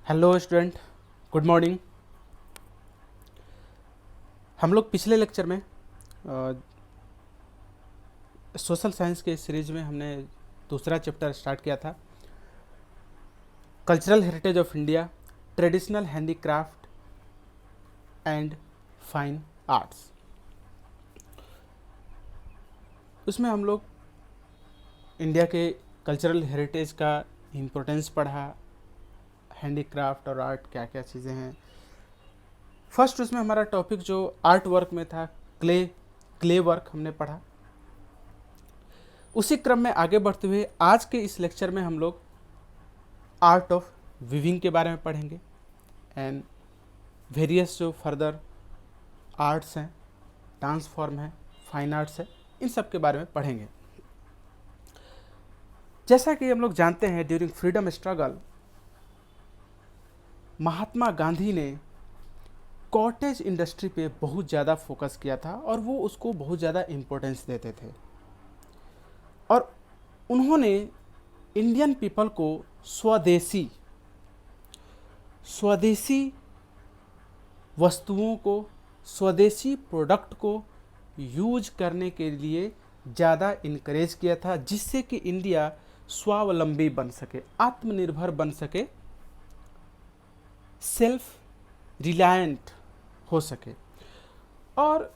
Hello student, good morning. हम लोग पिछले लेक्चर में सोशल साइंस के सीरीज में हमने दूसरा चैप्टर स्टार्ट किया था, cultural heritage of India, traditional handicraft and fine arts. उसमें हम लोग इंडिया के कल्चरल हेरिटेज का इम्पोर्टेंस पढ़ा, हैंडीक्राफ्ट और आर्ट क्या क्या चीज़ें हैं। फर्स्ट उसमें हमारा टॉपिक जो आर्ट वर्क में था, क्ले वर्क हमने पढ़ा। उसी क्रम में आगे बढ़ते हुए आज के इस लेक्चर में हम लोग आर्ट ऑफ विविंग के बारे में पढ़ेंगे एंड वेरियस जो फर्दर आर्ट्स हैं, डांस फॉर्म है, फाइन आर्ट्स है, इन सब के बारे में पढ़ेंगे। जैसा कि हम लोग जानते हैं, during freedom struggle Mahatma Gandhi ने कॉटेज इंडस्ट्री पे बहुत ज़्यादा फोकस किया था और वो उसको बहुत ज़्यादा इम्पोर्टेंस देते थे और उन्होंने इंडियन पीपल को स्वदेशी वस्तुओं को, स्वदेशी प्रोडक्ट को यूज करने के लिए ज़्यादा इनकरेज किया था, जिससे कि इंडिया स्वावलंबी बन सके, आत्मनिर्भर बन सके, सेल्फ रिलायंट हो सके। और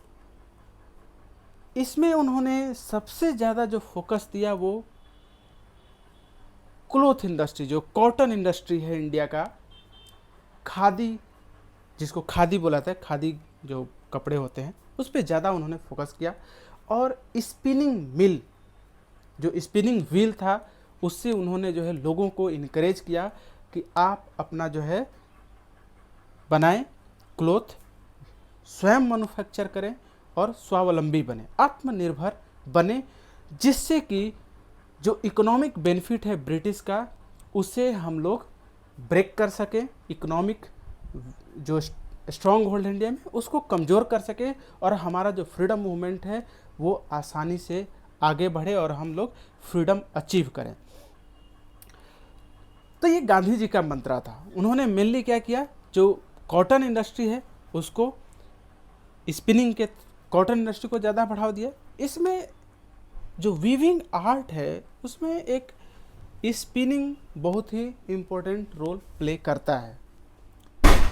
इसमें उन्होंने सबसे ज़्यादा जो फोकस दिया वो क्लोथ इंडस्ट्री, जो कॉटन इंडस्ट्री है इंडिया का, खादी, जिसको खादी बोला जाता है, खादी जो कपड़े होते हैं, उस पर ज़्यादा उन्होंने फोकस किया। और स्पिनिंग मिल, जो स्पिनिंग व्हील था, उससे उन्होंने जो है लोगों को इनकरेज किया कि आप अपना जो है बनाएं, क्लोथ स्वयं मैन्युफैक्चर करें और स्वावलंबी बने, आत्मनिर्भर बने, जिससे कि जो इकोनॉमिक बेनिफिट है ब्रिटिश का, उसे हम लोग ब्रेक कर सकें, इकोनॉमिक जो स्ट्रॉन्ग होल्ड इंडिया में उसको कमज़ोर कर सके और हमारा जो फ्रीडम मूवमेंट है वो आसानी से आगे बढ़े और हम लोग फ्रीडम अचीव करें। तो ये गांधी जी का मंत्रा था। उन्होंने मेनली क्या किया, जो कॉटन इंडस्ट्री है उसको, स्पिनिंग के कॉटन इंडस्ट्री को ज़्यादा बढ़ावा दिया। इसमें जो वीविंग आर्ट है उसमें एक स्पिनिंग बहुत ही इम्पोर्टेंट रोल प्ले करता है।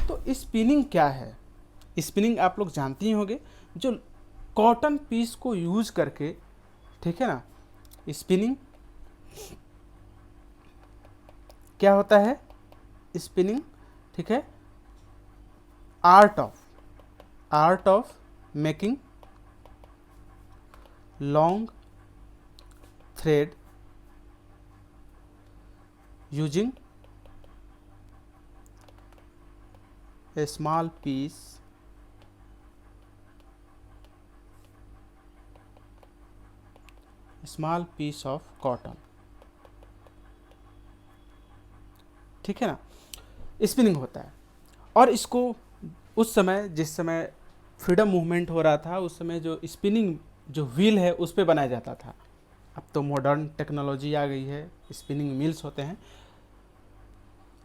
तो स्पिनिंग क्या है? स्पिनिंग आप लोग जानते ही होंगे, जो कॉटन पीस को यूज करके, ठीक है ना, स्पिनिंग क्या होता है, स्पिनिंग, ठीक है, art of making long thread using a small piece of cotton, ठीक है ना, स्पिनिंग होता है। और इसको उस समय, जिस समय फ्रीडम मूवमेंट हो रहा था, उस समय जो स्पिनिंग जो व्हील है उस पे बनाया जाता था। अब तो मॉडर्न टेक्नोलॉजी आ गई है, स्पिनिंग मिल्स होते हैं।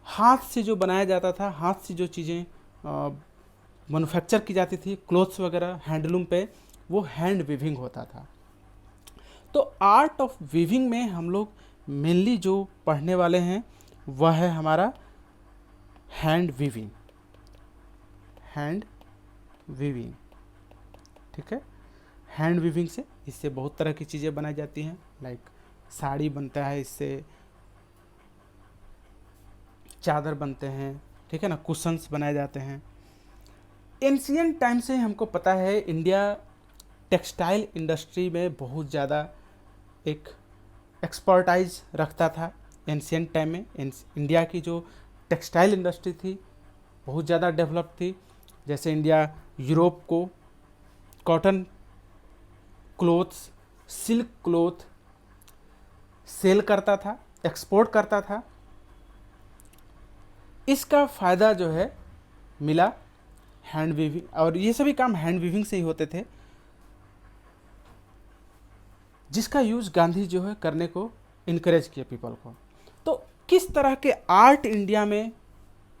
हाथ से जो बनाया जाता था, हाथ से जो चीज़ें मैन्युफैक्चर की जाती थी, क्लोथ्स वगैरह हैंडलूम पे, वो हैंड वीविंग होता था। तो आर्ट ऑफ वीविंग में हम लोग मेनली जो पढ़ने वाले हैं वह है हमारा हैंड वीविंग, ठीक है। हैंड वीविंग से, इससे बहुत तरह की चीज़ें बनाई जाती हैं, लाइक साड़ी बनता है, इससे चादर बनते हैं, ठीक है ना, कुशन्स बनाए जाते हैं। एंशिएंट टाइम से हमको पता है इंडिया टेक्सटाइल इंडस्ट्री में बहुत ज़्यादा एक एक्सपर्टाइज रखता था। एंशिएंट टाइम में इंडिया की जो टेक्सटाइल इंडस्ट्री थी बहुत ज़्यादा डेवलप थी। जैसे इंडिया यूरोप को cotton clothes, silk cloth sell करता था, एक्सपोर्ट करता था। इसका फ़ायदा जो है मिला हैंड वीविंग, और ये सभी काम हैंड वीविंग से ही होते थे, जिसका यूज़ गांधी जो है करने को इनकरेज किया पीपल को। तो किस तरह के आर्ट इंडिया में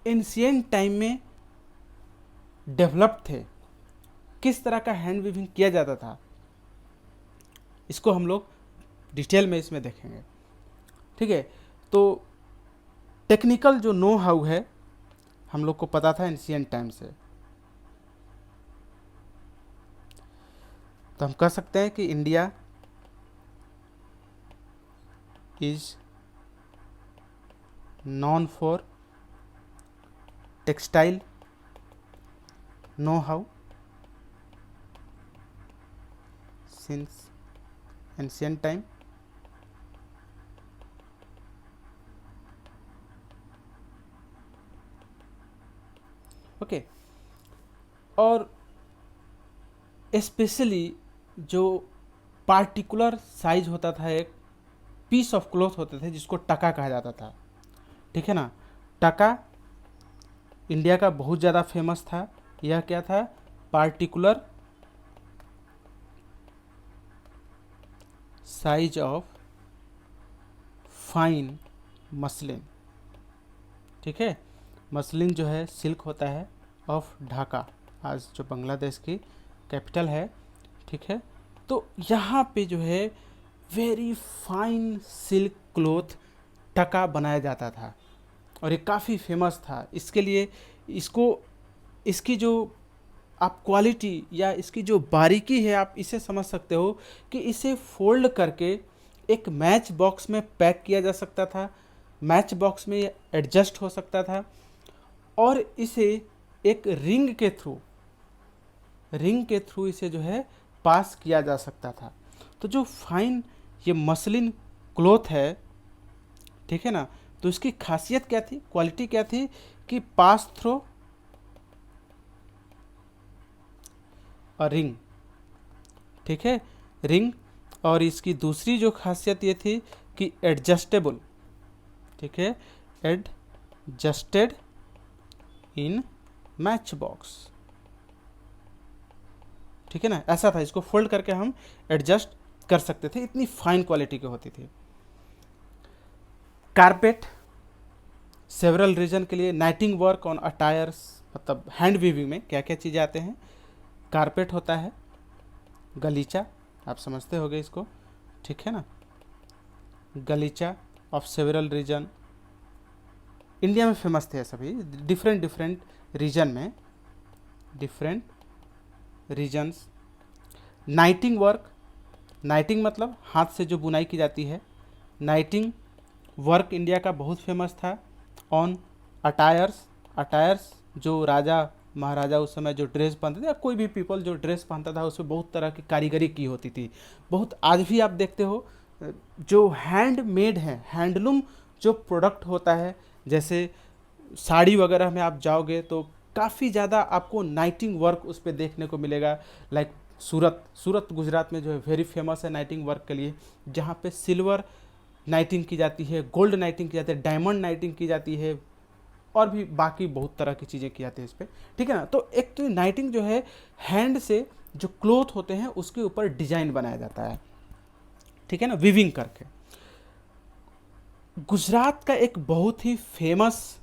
एंशिएंट टाइम में डेवलप थे, किस तरह का हैंड वीविंग किया जाता था, इसको हम लोग डिटेल में इसमें देखेंगे। ठीक है, तो टेक्निकल जो नो हाउ है हम लोग को पता था एंशिएंट टाइम से, तो हम कह सकते हैं कि India is non for textile know how since ancient time. Okay, और स्पेशली जो पार्टिकुलर साइज होता था, एक पीस ऑफ क्लॉथ होते थे जिसको टका कहा जाता था। ठीक है ना, टका इंडिया का बहुत ज़्यादा फेमस था। यह क्या था, particular size of fine muslin. ठीक है, मसलिन जो है सिल्क होता है ऑफ ढाका, आज जो बांग्लादेश की कैपिटल है। ठीक है, तो यहाँ पे जो है वेरी फाइन सिल्क क्लॉथ टका बनाया जाता था और ये काफ़ी फेमस था। इसके लिए इसकी जो आप क्वालिटी या इसकी जो बारीकी है आप इसे समझ सकते हो कि इसे फोल्ड करके एक मैच बॉक्स में पैक किया जा सकता था, मैच बॉक्स में एडजस्ट हो सकता था और इसे एक रिंग के थ्रू इसे जो है पास किया जा सकता था। तो जो फाइन ये मसलिन क्लॉथ है, ठीक है ना, तो इसकी खासियत क्या थी, क्वालिटी क्या थी कि पास थ्रो और रिंग। ठीक है, रिंग, और इसकी दूसरी जो खासियत ये थी कि एडजस्टेबल। ठीक है, एडजस्टेड इन मैच बॉक्स। ठीक है ना, ऐसा था, इसको फोल्ड करके हम एडजस्ट कर सकते थे, इतनी फाइन क्वालिटी की होती थी। कारपेट सेवरल रीजन के लिए, नाइटिंग वर्क ऑन अटायर्स, मतलब हैंड वीविंग में क्या क्या चीज़ें आते हैं। कारपेट होता है, गलीचा आप समझते होगे इसको, ठीक है ना, गलीचा ऑफ सेवरल रीजन, इंडिया में फेमस थे सभी, डिफरेंट रीजन में, different regions. Knitting work, knitting मतलब हाथ से जो बुनाई की जाती है, नाइटिंग वर्क इंडिया का बहुत फेमस था। ऑन अटायर्स, अटायर्स जो राजा महाराजा उस समय जो ड्रेस पहनते थे या कोई भी पीपल जो ड्रेस पहनता था उसमें बहुत तरह की कारीगरी की होती थी। बहुत आज भी आप देखते हो जो हैंडमेड है, हैंडलूम जो प्रोडक्ट होता है, जैसे साड़ी वगैरह में आप जाओगे तो काफ़ी ज़्यादा आपको नाइटिंग वर्क उस पर देखने को मिलेगा। लाइक सूरत गुजरात में जो है वेरी फेमस है नाइटिंग वर्क के लिए, जहाँ पे सिल्वर नाइटिंग की जाती है, गोल्ड नाइटिंग की जाती है, डायमंड नाइटिंग की जाती है और भी बाकी बहुत तरह की चीज़ें की जाती है इस पर। ठीक है ना, तो एक तो नाइटिंग जो है हैंड से जो क्लॉथ होते हैं उसके ऊपर डिजाइन बनाया जाता है, ठीक है ना, वीविंग करके। गुजरात का एक बहुत ही फेमस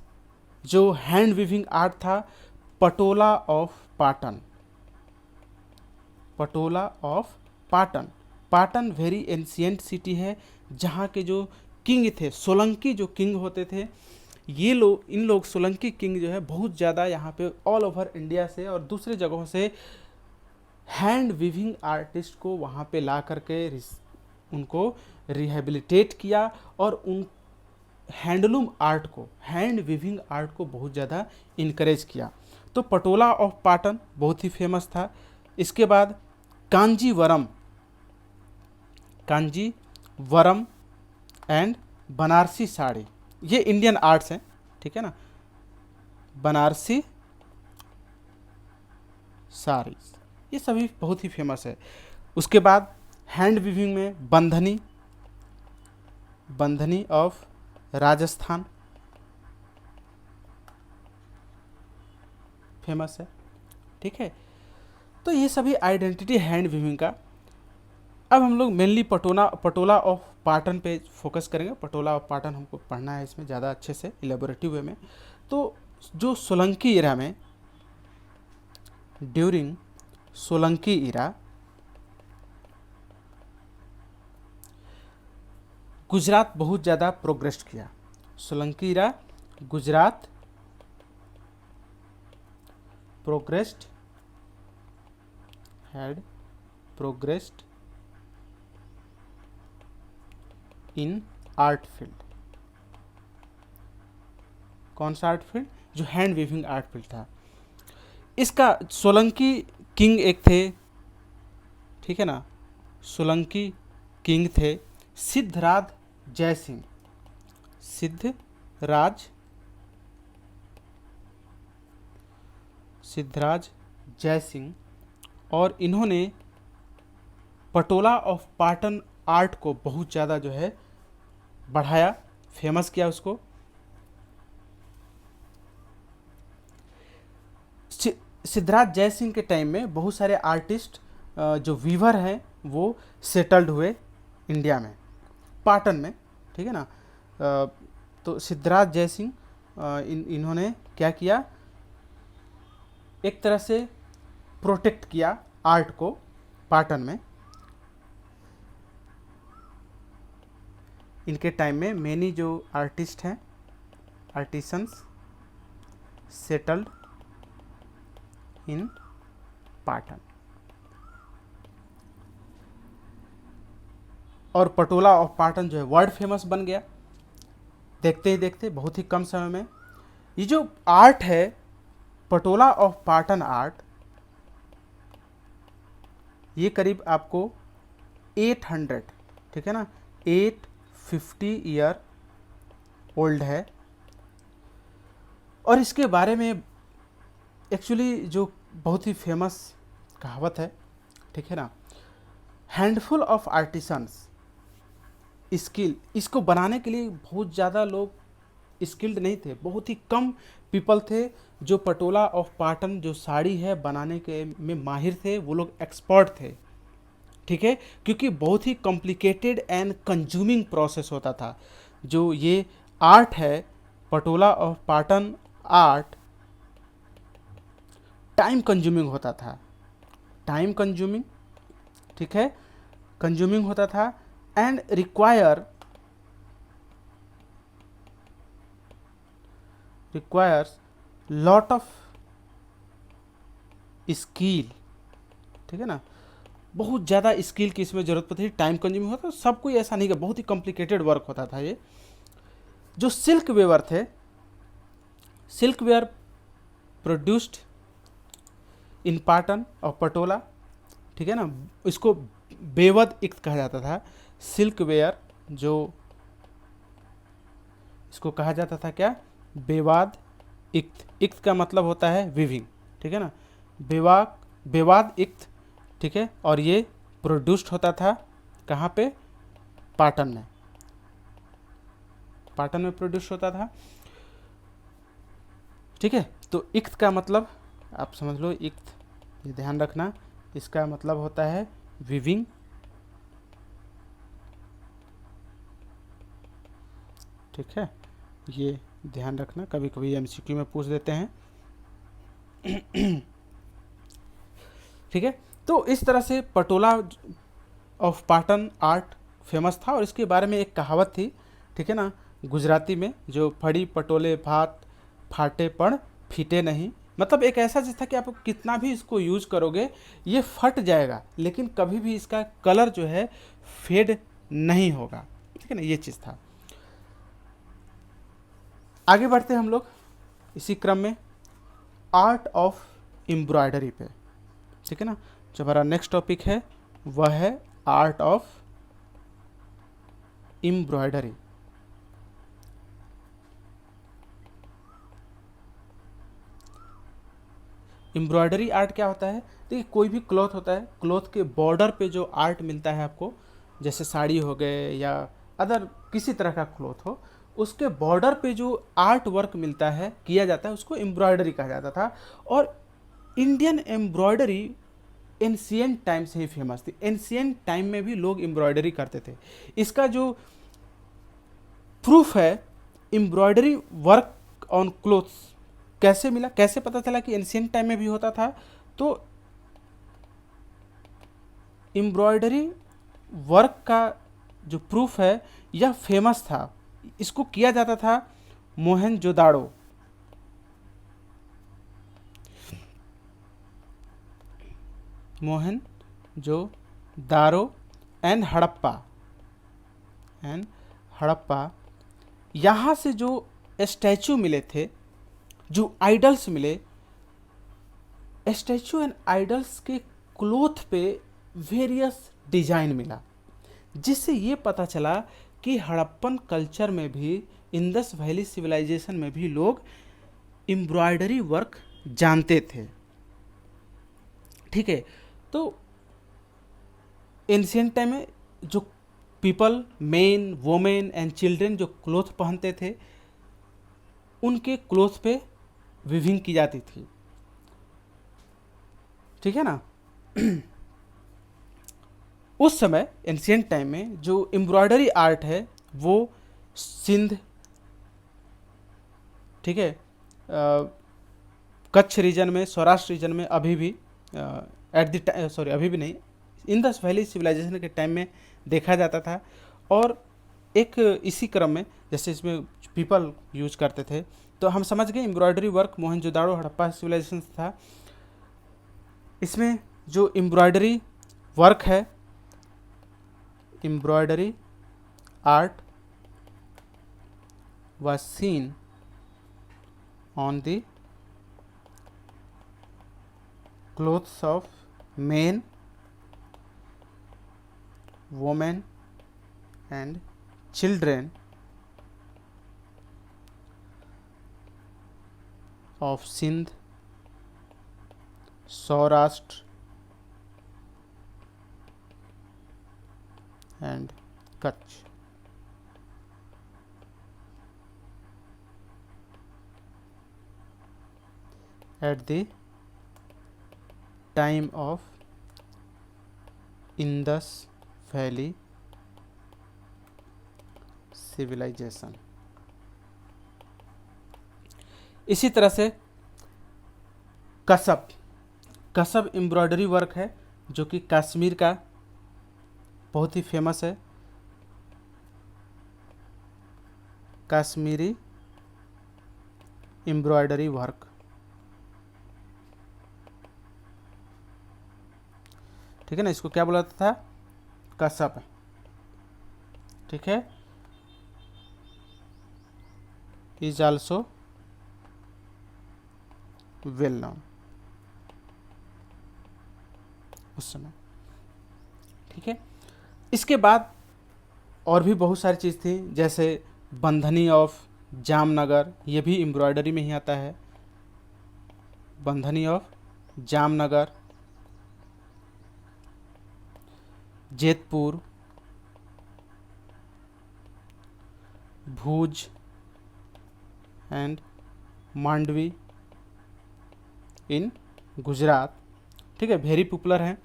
जो हैंड वीविंग आर्ट था, Patola of Patan. Patola of Patan, Patan very ancient city है, जहाँ के जो किंग थे, सोलंकी जो किंग होते थे, ये लोग, इन लोग सोलंकी किंग जो है बहुत ज़्यादा यहाँ पे ऑल ओवर इंडिया से और दूसरे जगहों से हैंड वीविंग आर्टिस्ट को वहाँ पे ला करके उनको रिहेबिलिटेट किया और उन हैंडलूम आर्ट को, हैंड वीविंग आर्ट को बहुत ज़्यादा इनकरेज किया। तो पटोला ऑफ पाटन बहुत ही फेमस था। इसके बाद कांजीवरम, कांजीवरम एंड बनारसी साड़ी, ये इंडियन आर्ट्स हैं, ठीक है ना, बनारसी साड़ी, ये सभी बहुत ही फेमस है। उसके बाद हैंड वीविंग में बंधनी, बंधनी ऑफ राजस्थान फेमस है, ठीक है। तो ये सभी आइडेंटिटी हैंड वीविंग का। अब हम लोग मेनली पटोला ऑफ पाटन पे फोकस करेंगे। पटोला ऑफ पाटन हमको पढ़ना है इसमें ज़्यादा अच्छे से इलेबोरेटिव वे में। तो जो सोलंकी इरा में, ड्यूरिंग सोलंकी इरा, गुजरात बहुत ज़्यादा प्रोग्रेस किया। Solanki era, Gujarat progressed, had progressed in art field. कौन सा आर्ट फील्ड? जो हैंड वीविंग आर्ट फील्ड था। इसका सोलंकी किंग एक थे, ठीक है ना, सोलंकी किंग थे सिद्धराज जयसिंह। सिद्धराज जयसिंह, और इन्होंने पटोला ऑफ पाटन आर्ट को बहुत ज़्यादा जो है बढ़ाया, फेमस किया उसको। सिद्धराज जयसिंह के टाइम में बहुत सारे आर्टिस्ट जो वीवर हैं वो सेटल्ड हुए इंडिया में, पाटन में, ठीक है ना। तो सिद्धराज जयसिंह इन्होंने क्या किया, एक तरह से प्रोटेक्ट किया आर्ट को पाटन में। इनके टाइम में मैनी जो आर्टिस्ट हैं, आर्टिसंस सेटल्ड इन पाटन, और पटोला ऑफ पाटन जो है वर्ल्ड फेमस बन गया देखते ही देखते, बहुत ही कम समय में। ये जो आर्ट है पटोला ऑफ पाटन आर्ट, ये करीब आपको 800, ठीक है ना, 850 ईयर ओल्ड है। और इसके बारे में एक्चुअली जो बहुत ही फेमस कहावत है, ठीक है ना, हैंडफुल ऑफ आर्टिसंस स्किल, इसको बनाने के लिए बहुत ज़्यादा लोग स्किल्ड नहीं थे, बहुत ही कम पीपल थे जो पटोला ऑफ पाटन जो साड़ी है बनाने के में माहिर थे, वो लोग एक्सपर्ट थे, ठीक है, क्योंकि बहुत ही कॉम्प्लिकेटेड एंड कंज्यूमिंग प्रोसेस होता था। जो ये आर्ट है Patola of Patan art, time consuming होता था, टाइम कंज्यूमिंग, ठीक है, कंज्यूमिंग होता था, and requires lot of skill, ठीक है ना, बहुत ज़्यादा स्किल की इसमें ज़रूरत पड़ती थी, टाइम कंज्यूमिंग होता था, सब कोई ऐसा नहीं, बहुत ही कॉम्प्लिकेटेड वर्क होता था ये। जो सिल्क वेवर थे, silk were produced in Patan और पटोला, ठीक है ना, इसको बेवद इक्त कहा जाता था। सिल्क वेयर जो इसको कहा जाता था क्या, बेवाद इक्त, इक्त का मतलब होता है विविंग, ठीक है ना, बेवाद इक्त, ठीक है, और ये प्रोड्यूस्ड होता था कहाँ पे, पाटन में, पाटन में प्रोड्यूस होता था, ठीक है। तो इक्त का मतलब आप समझ लो, इक्त ये ध्यान रखना, इसका मतलब होता है विविंग, ठीक है, ये ध्यान रखना, कभी कभी एमसीक्यू में पूछ देते हैं, ठीक है। तो इस तरह से Patola of Patan art famous था। और इसके बारे में एक कहावत थी, ठीक है ना, गुजराती में, जो फड़ी पटोले भात फाटे पण फीटे नहीं, मतलब एक ऐसा चीज़ था कि आप कितना भी इसको यूज करोगे ये फट जाएगा, लेकिन कभी भी इसका कलर जो है फेड नहीं होगा, ठीक है ना, ये चीज़ था। आगे बढ़ते हैं हम लोग इसी क्रम में आर्ट ऑफ एम्ब्रॉयडरी पे, ठीक है ना। जो हमारा नेक्स्ट टॉपिक है वह है art of embroidery. Embroidery art क्या होता है, देखिए कोई भी क्लॉथ होता है, क्लॉथ के बॉर्डर पे जो आर्ट मिलता है आपको, जैसे साड़ी हो गए या अदर किसी तरह का क्लॉथ हो, उसके बॉर्डर पे जो आर्ट वर्क मिलता है, किया जाता है, उसको एम्ब्रॉयडरी कहा जाता था। और इंडियन एम्ब्रॉयडरी एंशिएंट टाइम से ही फेमस थी, एंशिएंट टाइम में भी लोग एम्ब्रॉयडरी करते थे। इसका जो प्रूफ है, एम्ब्रॉयडरी वर्क ऑन क्लोथ्स कैसे मिला, कैसे पता चला कि एंशियंट टाइम में भी होता था? तो एम्ब्रॉयडरी वर्क का जो प्रूफ है यह फेमस था। इसको किया जाता था मोहनजोदाड़ो, मोहनजोदाड़ो एंड हड़प्पा यहाँ से जो स्टैचू मिले थे, जो आइडल्स मिले, स्टैचू एंड आइडल्स के क्लोथ पे वेरियस डिजाइन मिला, जिससे ये पता चला कि हड़प्पन कल्चर में भी, इंडस वैली सिविलाइजेशन में भी लोग एम्ब्रॉयडरी वर्क जानते थे। ठीक है, तो एंशियंट टाइम में जो people, main, women and children जो क्लोथ पहनते थे, उनके क्लोथ पे विविंग की जाती थी। ठीक है ना। उस समय एंशियंट टाइम में जो एम्ब्रॉयडरी आर्ट है वो सिंध, ठीक है, कच्छ रीजन में, सौराष्ट्र रीजन में अभी भी अभी भी नहीं, इंडस वैली सिविलाइजेशन के टाइम में देखा जाता था। और एक इसी क्रम में जैसे इसमें पीपल यूज करते थे, तो हम समझ गए embroidery work Mohenjodaro Harappa civilisation था। इसमें जो एम्ब्रॉयडरी वर्क है, embroidery art was seen on the clothes of men, women and children of Sindh, Saurashtra and Kutch. At the time of Indus Valley Civilization। इसी तरह से कसब एम्ब्रॉयडरी वर्क है, जो कि कश्मीर का बहुत ही फेमस है। कश्मीरी एम्ब्रॉयडरी वर्क, ठीक है ना, इसको क्या बोला जाता था? कसब। ठीक है, इज आल्सो वेल नोन उस समय। ठीक है, इसके बाद और भी बहुत सारी चीज़ थी, जैसे बंधनी ऑफ जामनगर, ये भी एम्ब्रॉयडरी में ही आता है। Bandhani of Jamnagar, Jetpur, Bhuj and Mandvi in Gujarat. ठीक है, वेरी पॉपुलर है।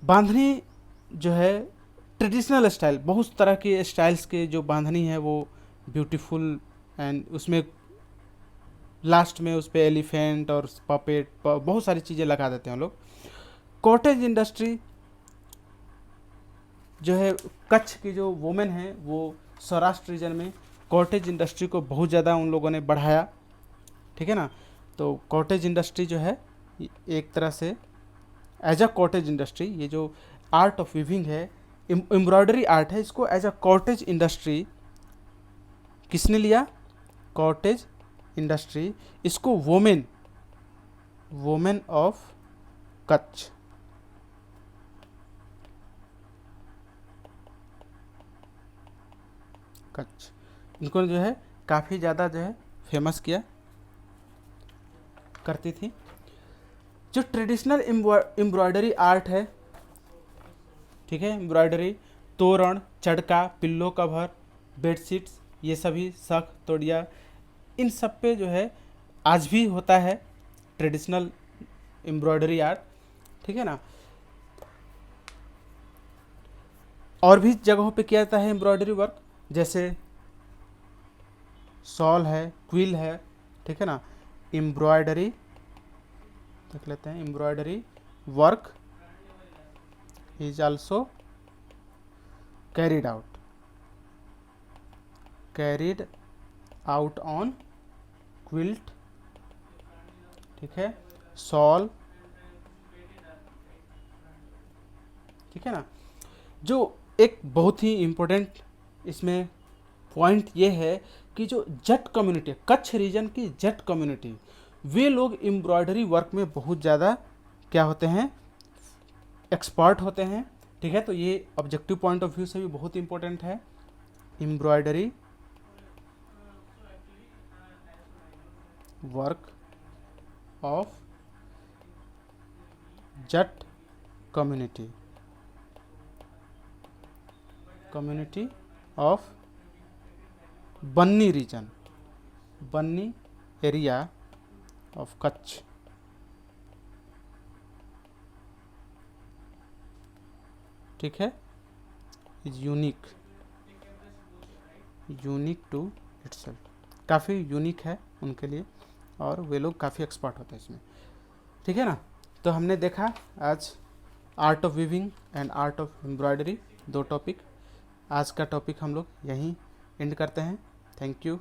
बांधनी जो है ट्रेडिशनल स्टाइल, बहुत तरह के स्टाइल्स के जो बांधनी है वो ब्यूटीफुल, एंड उसमें लास्ट में उस पर एलिफेंट और पपेट बहुत सारी चीज़ें लगा देते हैं लोग। कॉटेज इंडस्ट्री जो है, कच्छ की जो वुमेन है वो सौराष्ट्र रीजन में कॉटेज इंडस्ट्री को बहुत ज़्यादा उन लोगों ने बढ़ाया। ठीक है ना, तो कॉटेज इंडस्ट्री जो है एक तरह से एज अ कॉटेज इंडस्ट्री, ये जो आर्ट ऑफ वीविंग है, एम्ब्रॉयडरी आर्ट है, इसको एज अ कॉटेज इंडस्ट्री किसने लिया? Cottage industry. इसको वोमेन ऑफ कच्छ, इनको जो है काफ़ी ज़्यादा जो है फेमस किया करती थी। जो ट्रेडिशनल एम्ब्रॉयडरी आर्ट है, ठीक है, एम्ब्रॉयडरी, तोरण, चढ़का, पिल्लो कवर, बेडशीट्स, ये सभी शख, तोड़िया, इन सब पे जो है आज भी होता है ट्रेडिशनल एम्ब्रॉयडरी आर्ट। ठीक है ना, और भी जगहों पे किया जाता है एम्ब्रॉयडरी वर्क, जैसे शॉल है, क्विल है, ठीक है ना। एम्ब्रॉयडरी देख लेते हैं, embroidery work is also carried out on quilt, ठीक है, शॉल, ठीक है ना। जो एक बहुत ही इम्पोर्टेंट इसमें पॉइंट ये है कि जो जट कम्युनिटी, कच्छ रीजन की जट कम्युनिटी, वे लोग एम्ब्रॉयडरी वर्क में बहुत ज़्यादा क्या होते हैं, एक्सपर्ट होते हैं, ठीक है। तो ये ऑब्जेक्टिव पॉइंट ऑफ व्यू से भी बहुत इंपॉर्टेंट है। Embroidery work of Jat community of Banni region, Banni area of Kutch, ठीक है, इज यूनिक टू इटसेल्फ, काफ़ी यूनिक है उनके लिए और वे लोग काफ़ी एक्सपर्ट होते हैं इसमें, ठीक है ना। तो हमने देखा आज art of weaving and art of embroidery, 2 topic. आज का टॉपिक हम लोग यहीं एंड करते हैं। Thank you.